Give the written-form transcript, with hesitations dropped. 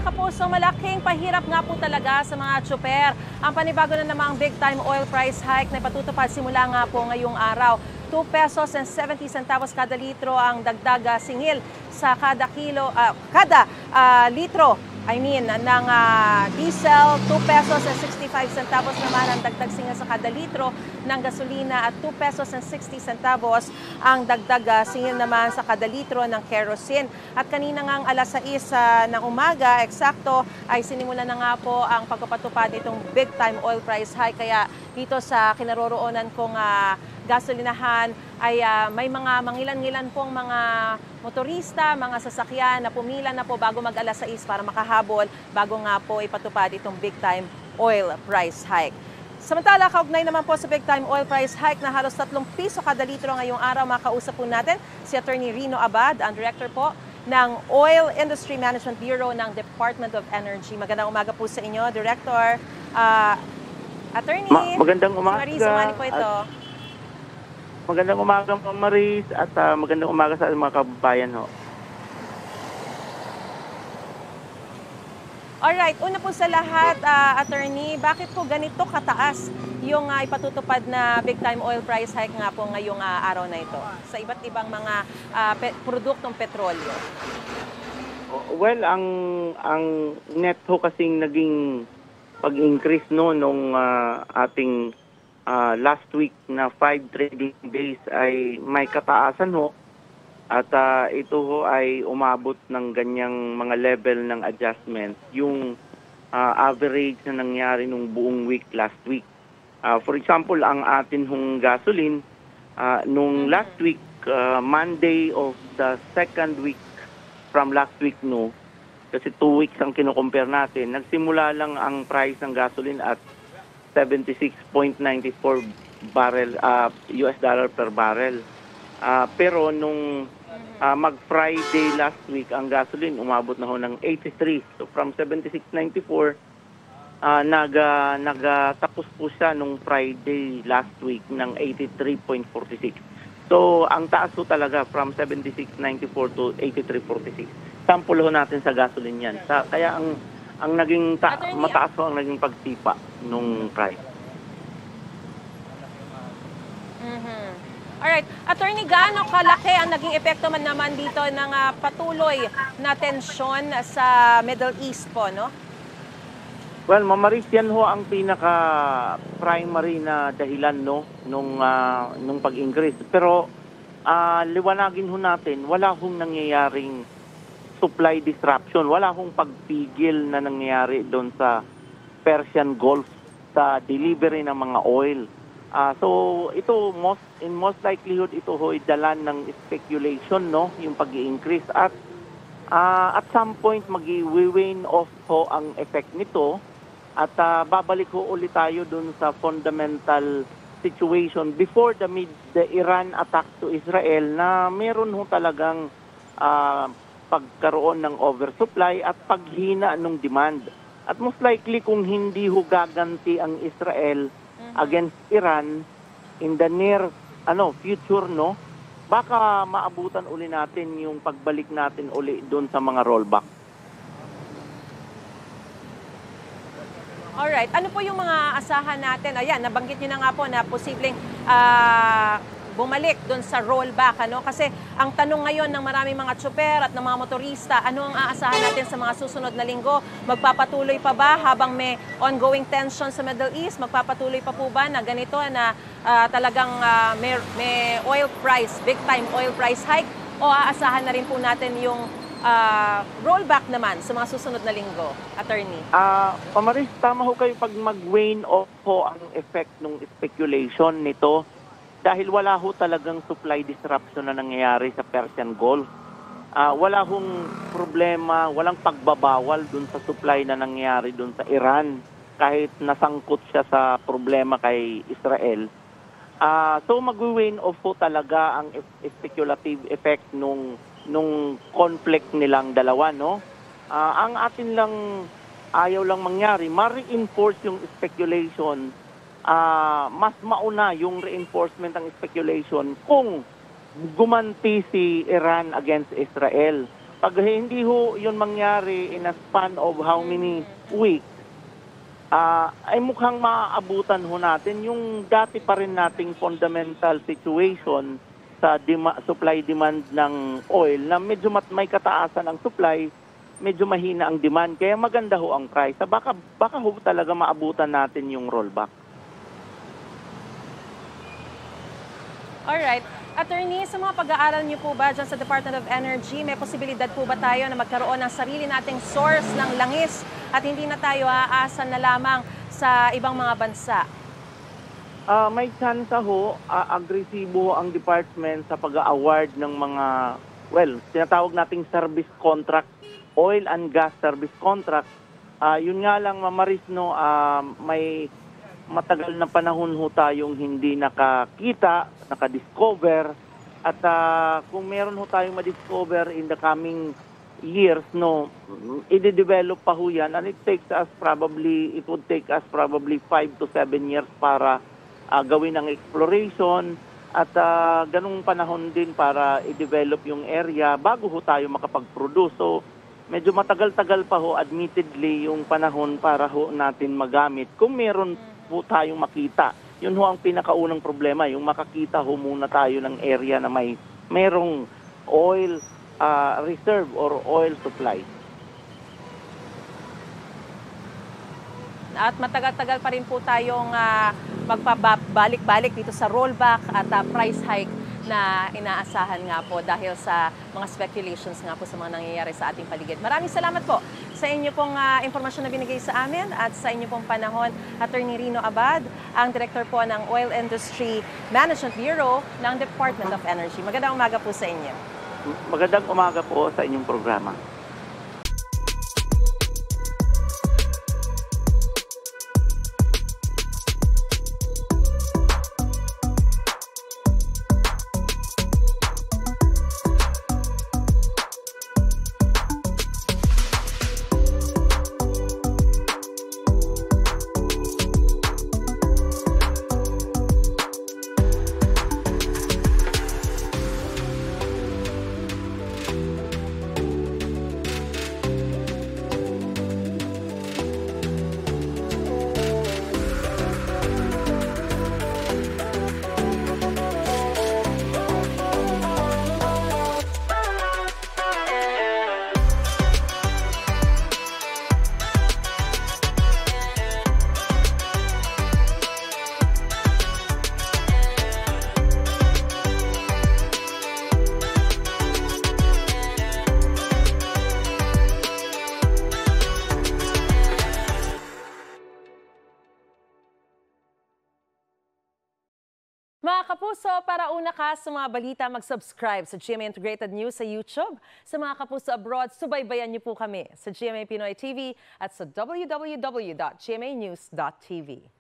kapuso, malaking pahirap nga po talaga sa mga tsuper. Ang panibago na namang big time oil price hike na ipatutupad simula nga po ngayong araw. 2 pesos and 70 centavos kada litro ang dagdag singil sa kada litro ng diesel, 2 pesos and 65 centavos naman ang dagdag singil sa kada litro ng gasolina at 2 pesos and 60 centavos ang dagdag singil naman sa kada litro ng kerosene. At kanina nga alas 6 ng umaga, eksakto, ay sinimula na nga po ang pagpapatupad nitong big time oil price hike. Kaya dito sa kinaroroonan kong gasolinahan ay may mga mangilan-ngilan pong mga motorista, mga sasakyan na pumila na po bago mag-alas 6 para makahabol bago nga po ipatupad itong big time oil price hike. Samantala, kaugnay naman po sa big time oil price hike na halos 3 piso kada litro ngayong araw, makausap po natin si Attorney Rino Abad, ang Director po ng Oil Industry Management Bureau ng Department of Energy. Magandang umaga po sa inyo, Director. Attorney, magandang umaga. Si Marie Sumali po ito. Magandang umaga po, Maris, at magandang umaga sa mga kababayan ho. Alright, una po sa lahat, Attorney, bakit po ganito kataas yung ipatutupad na big time oil price hike nga po ngayong araw na ito sa iba't ibang mga produktong petrolyo? Well, ang net ho kasing naging pag-increase nung ating last week na 5 trading days ay may kataasan ho. At ito ho ay umabot ng ganyang mga level ng adjustment, yung average na nangyari nung buong week last week. For example, ang atin hong gasoline, nung last week, Monday of the second week from last week, no, kasi 2 weeks ang kinukompare natin, nagsimula lang ang price ng gasoline at 76.94 barrel US dollar per barrel. Pero nung mag-Friday last week, ang gasoline umabot na ho ng 83. So from 76.94, nagatapos po siya nung Friday last week ng 83.46. So ang taas ho talaga from 76.94 to 83.46. Sample ho natin sa gasoline yan. Kaya ang naging mataas ho ang naging pagsipa nung price. Alright. Attorney, gaano kalaki ang naging epekto man naman dito ng patuloy na tensyon sa Middle East po, no? Well, Mamaris, yan ho ang pinaka-primary na dahilan, no, nung pag-increase. Pero liwanagin ho natin, wala hong nangyayaring supply disruption. Wala hong pagpigil na nangyayari doon sa Persian Gulf sa delivery ng mga oil. So ito most likelihood ito ho'y dalan ng speculation, no, yung pag-i-increase at some point magi-wane off ho ang effect nito at babalik ho ulit tayo dun sa fundamental situation before the Iran attack to Israel na meron ho talagang pagkaroon ng oversupply at paghina ng demand. At most likely kung hindi ho gaganti ang Israel against Iran in the near future, no, baka maabutan uli natin yung pagbalik natin uli doon sa mga rollback. Alright, ano po yung mga asahan natin? Ayan, nabanggit niyo na nga po na posibleng bumalik doon sa rollback, ano? Kasi ang tanong ngayon ng maraming mga tsuper at ng mga motorista, ano ang aasahan natin sa mga susunod na linggo? Magpapatuloy pa ba habang may ongoing tension sa Middle East? Magpapatuloy pa po ba na ganito na talagang may oil price, big time oil price hike? O aasahan na rin po natin yung rollback naman sa mga susunod na linggo, Attorney? Pamaris, tama ho kayo pag mag-wane off ho ang effect ng speculation nito. Dahil wala ho talagang supply disruption na nangyayari sa Persian Gulf. Wala hong problema, walang pagbabawal dun sa supply na nangyayari dun sa Iran kahit nasangkot siya sa problema kay Israel. So mag-wane off ho talaga ang speculative effect nung conflict nilang dalawa, no? Ang atin lang ayaw lang mangyari, ma-reinforce yung speculation. Mas mauna yung reinforcement ng speculation kung gumanti si Iran against Israel. Pag hindi ho yun mangyari in a span of how many weeks, ay mukhang maaabutan ho natin yung dati pa rin nating fundamental situation sa supply-demand ng oil na medyo may kataasan ang supply, medyo mahina ang demand. Kaya maganda ho ang price. Baka ho talaga maabutan natin yung rollback. Alright. Attorney, sa mga pag-aaral niyo po ba dyan sa Department of Energy, may posibilidad po ba tayo na magkaroon ng sarili nating source ng langis at hindi na tayo aasa na lamang sa ibang mga bansa? May chance ho, agresibo ang department sa pag-award ng mga, tinatawag nating service contract, oil and gas service contract. Yun nga lang, Mamaris, no, may matagal na panahon ho tayong hindi nakakita, nakadiscover, at kung meron ho tayong madiscover in the coming years, no, i-develop pa ho yan, and it would take us probably 5 to 7 years para gawin ang exploration, at ganung panahon din para i-develop yung area bago ho tayo makapag-produce. So, medyo matagal-tagal pa ho, admittedly, yung panahon para ho natin magamit. Kung meron po tayong makita. Yun ho ang pinakaunang problema, yung makakita ho muna tayo ng area na mayroong oil reserve or oil supply. At matagal-tagal pa rin po tayong magpabalik-balik dito sa rollback at price hike na inaasahan nga po dahil sa mga speculations nga po sa mga nangyayari sa ating paligid. Maraming salamat po sa inyo pong impormasyon na binigay sa amin at sa inyo pong panahon, Attorney Rino Abad, ang Director po ng Oil Industry Management Bureau ng Department of Energy. Magandang umaga po sa inyo. Magandang umaga po sa inyong programa. Mga kapuso, para una ka sa mga balita, mag-subscribe sa GMA Integrated News sa YouTube. Sa mga kapuso abroad, subaybayan niyo po kami sa GMA Pinoy TV at sa www.gmanews.tv.